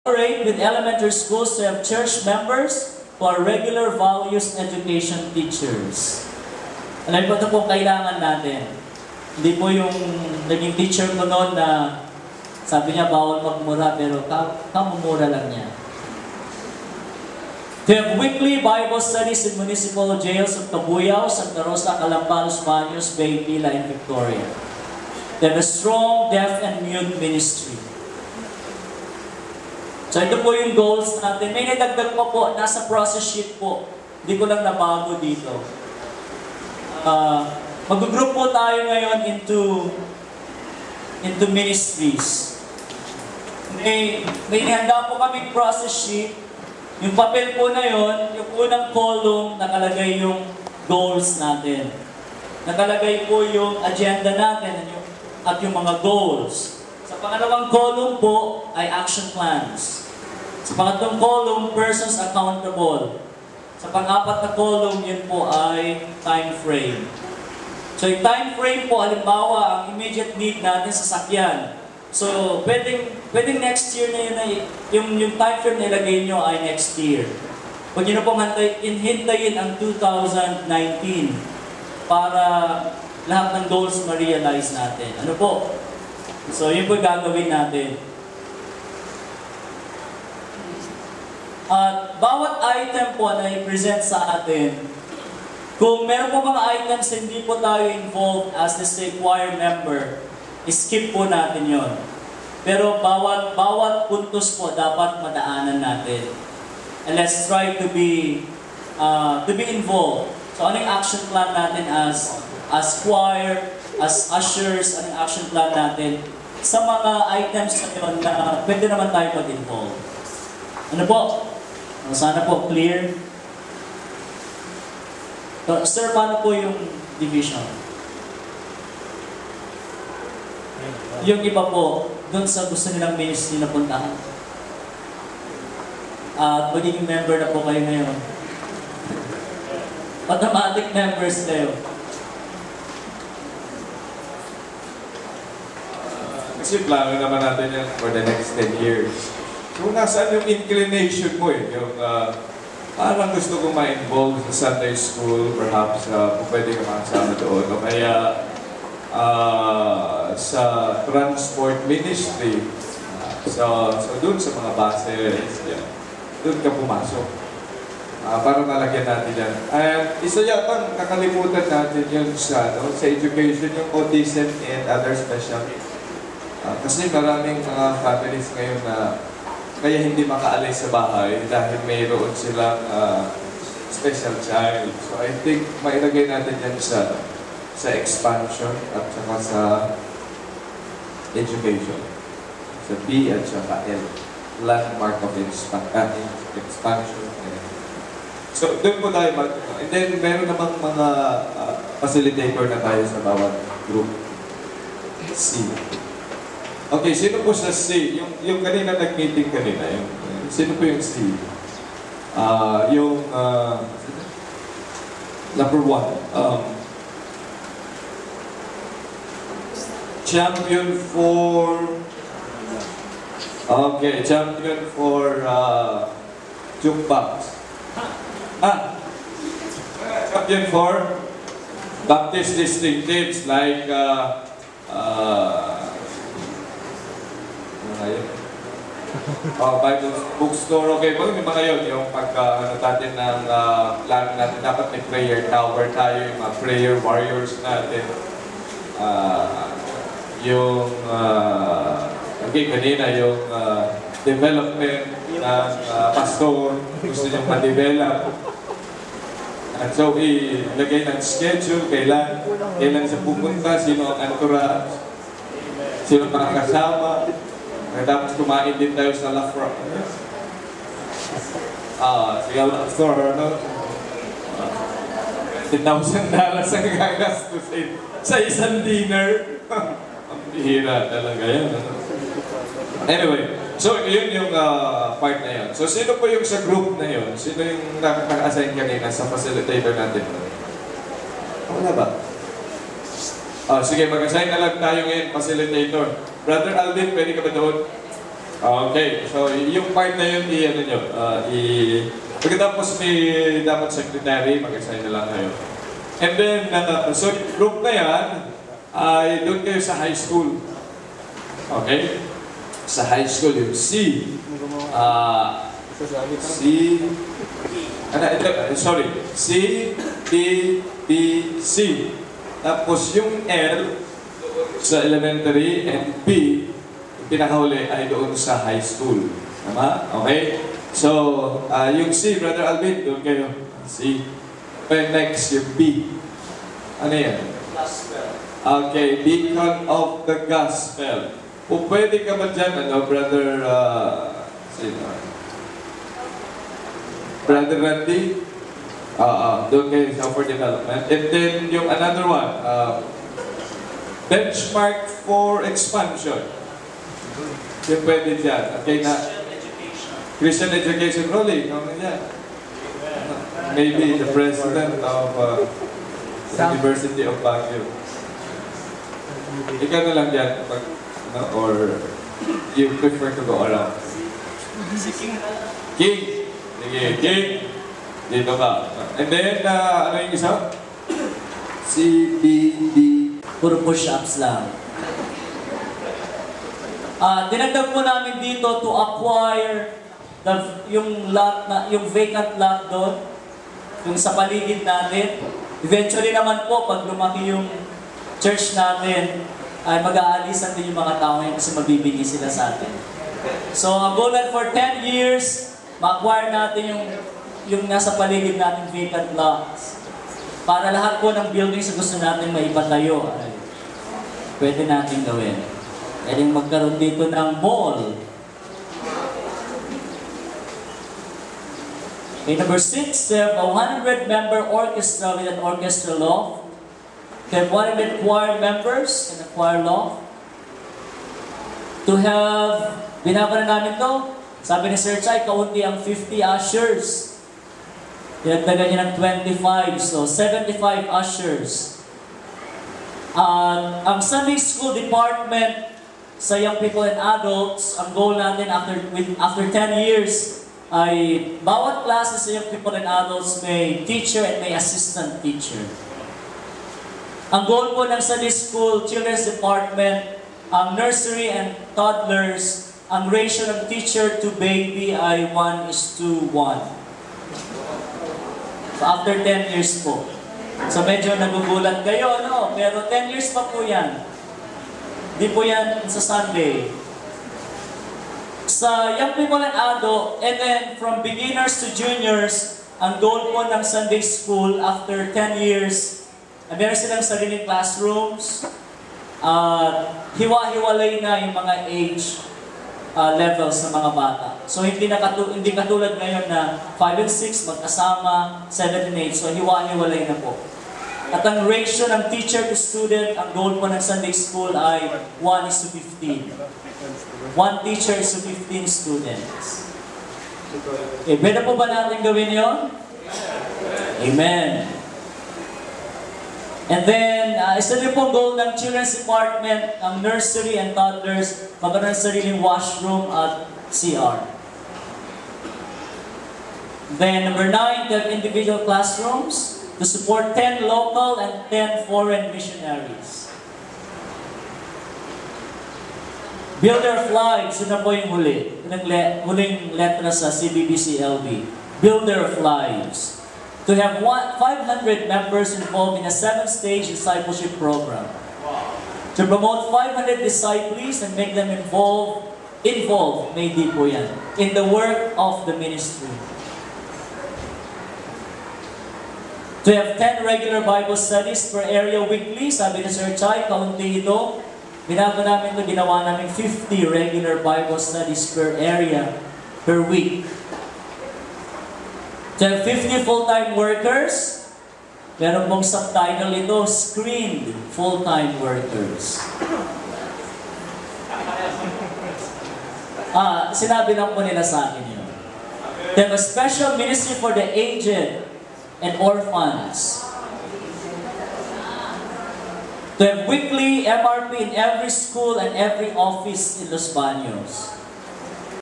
Collaborate with elementary schools to have church members who are regular values education teachers. Alam po ito po kailangan natin. Hindi po yung naging teacher ko noon na sabi niya bawal magmura pero kamumura lang niya. To have weekly Bible studies in municipal jails of Cabuyao, Santa Rosa, Calamba, Los Baños, Bay, Pila, and Victoria. To have a strong deaf and mute ministry. So ito po yung goals natin. May nadagdag pa po, nasa process sheet po. Hindi ko lang nabago dito. Mag-group po tayo ngayon into ministries. May handa po kaming process sheet. Yung papel po na yon, yung unang column, nakalagay yung goals natin. Nakalagay po yung agenda natin at yung mga goals. Sa pangalawang column po ay action plans. Sa pangatlong column, persons accountable. Sa pang-apat na column, yun po ay time frame. So yung time frame po, halimbawa, ang immediate need natin sa sakyan. So, pwedeng next year na yun, yung time frame na ilagay nyo ay next year. Huwag nyo na pong hintayin ang 2019 para lahat ng goals ma-realize natin. Ano po? So, yun po gagawin natin. At bawat item po na i-present sa atin, kung meron po mga items na hindi po tayo involved as the state choir member, skip po natin yon. Pero bawat puntos po dapat madaanan natin. And let's try to be involved. So anong action plan natin as choir, as ushers, anong action plan natin sa mga items na yun na pwede naman tayo mag-involve. Ano po? Sana po clear. So, sir, paano po yung division? Yung iba po, doon sa gusto nilang ministry na puntahan. At magiging member na po kayo ngayon. Automatic members kayo. Kasi plano naman natin yan for the next 10 years. So, nasaan yung inclination mo eh? Yung, parang gusto kong ma-involve sa Sunday school, perhaps kung pwede ka makasama doon. O kaya, sa transport ministry, so doon sa mga buses, yan. Doon ka pumasok. Para nalagyan natin yan. And isa yata nakalimutan natin yun sa education, yung autism and other special needs. Kasi maraming mga families ngayon na kaya hindi makaalis sa bahay dahil mayroon silang special child. So I think mailagay natin yan sa expansion at saka sa education. Sa B at saka L. Landmark of expansion. So, doon po tayo and then, meron namang mga facilitator na tayo sa bawat group. C. Okay, sino po sa C? Yung kanina nag-meeting kanina. Sino po yung C? Number 1. Champion for jukebox. Champion for Baptist distinctives like Bible bookstore. Okay, may mga yun. Yung natin ng plano natin, dapat may prayer tower tayo, yung mga prayer warriors natin. Kanina yung development ng pastor, gusto niyang ma-develop. At so, ilagay ng schedule, kailan siya pupunta, sino ang entourage, sino ang kasama. Tapos kumain din tayo sa La Frog. Siya La Frog, $10,000 ang gagastusin sa isang dinner. Ang bihira talaga yan. Anyway, so yun yung part na yun. So sino po yung sa group na yun? Sino yung naka-assign kanina sa facilitator natin? Wala ba? Sige, mag-assign na lang tayo ngayon, facilitator. Brother Alvin, pwede ka ba doon? Okay, so yung part na yun, i-ano nyo, pagkatapos ni dapat secretary, mag-assign na lang kayo. And then, so group na yan, ay doon kayo sa high school. Okay? Sa high school, yung C. C, D, B, C. Tapos yung L sa elementary and B, yung pinakahuli ay doon sa high school. Tama? Okay? So, yung C, Brother Alvin, doon kayo. C. And next, yung B. Ano yan? Gospel. Okay, Beacon of the Gospel. O pwede ka ba dyan, ano, Brother, sino? Brother Randy? Doon kayo sa for development. And then, yung another one, benchmark for expansion. Yung pwede dyan. Okay na. Christian education rolling. Ano yan? Maybe the president of University of Baguio. Ikaw na lang dyan. Or you prefer to go around? King. Sige, King. Dito ka. And then, ano yung isa? C, B, D. Puro push-ups lang. Dinagdag po namin dito to acquire yung vacant lot doon, yung sa paligid natin. Eventually naman po, pag lumaki yung church natin, ay mag-aalisan din yung mga tao ngayon kasi mabibigay sila sa atin. So, ang goal natin for 10 years, ma-acquire natin yung nasa paligid natin vacant lots. Para lahat po ng buildings na gusto natin maipatayo, ay pwede natin gawin. Pwedeng magkaroon dito ng mall. Okay, number 6, a 100-member orchestra with an orchestra loft. We have 100 choir members and a choir loft. To have, binaba na namin to, sabi ni Sir Chai, kaunti ang 50 ushers. Dinagdagan niya ng 25, so 75 ushers. Ang Sunday School Department sa Young People and Adults, ang goal natin after 10 years ay bawat klase sa Young People and Adults may teacher and may assistant teacher. Ang goal po ng Sunday School Children's Department, ang nursery and toddlers, ang ratio ng teacher to baby ay 1:1. So after 10 years po. So medyo nagugulat kayo, no? Pero 10 years pa po yan. Di po yan sa Sunday. Sa Young People and Adult, and then from beginners to juniors, ang goal po ng Sunday School after 10 years, meron silang sariling classrooms, hiwa-hiwalay na yung mga age levels ng mga bata. So hindi katulad ngayon na 5 and 6 magkasama, 7 and 8, so hiwa-hiwalay na po. At ang ratio ng teacher to student, ang goal po ng Sunday School ay 1:15. 1 teacher to 15 students. Okay, pwede po ba natin gawin yon? Amen. And then, isa din po goal ng Children's Department, ang nursery and toddlers, magkaroon ng sariling washroom at CR. Then, number 9, they have individual classrooms to support 10 local and 10 foreign missionaries. Builder of Lives, yun na po yung huling letra sa CBBC-LB. Builder of Lives. To have 500 members involved in a 7-stage discipleship program. To promote 500 disciples and make them involved, may di po yan, in the work of the ministry. To have 10 regular Bible studies per area weekly, sabi ni Sir Chai, kaunti ito. Binago namin ito, ginawa namin 50 regular Bible studies per area per week. To have 50 full-time workers, meron pong subtitle ito, Screened Full-Time Workers. Sinabi lang po nila sa akin yun. To have a special ministry for the aged and orphans. To have weekly MRP in every school and every office in Los Baños.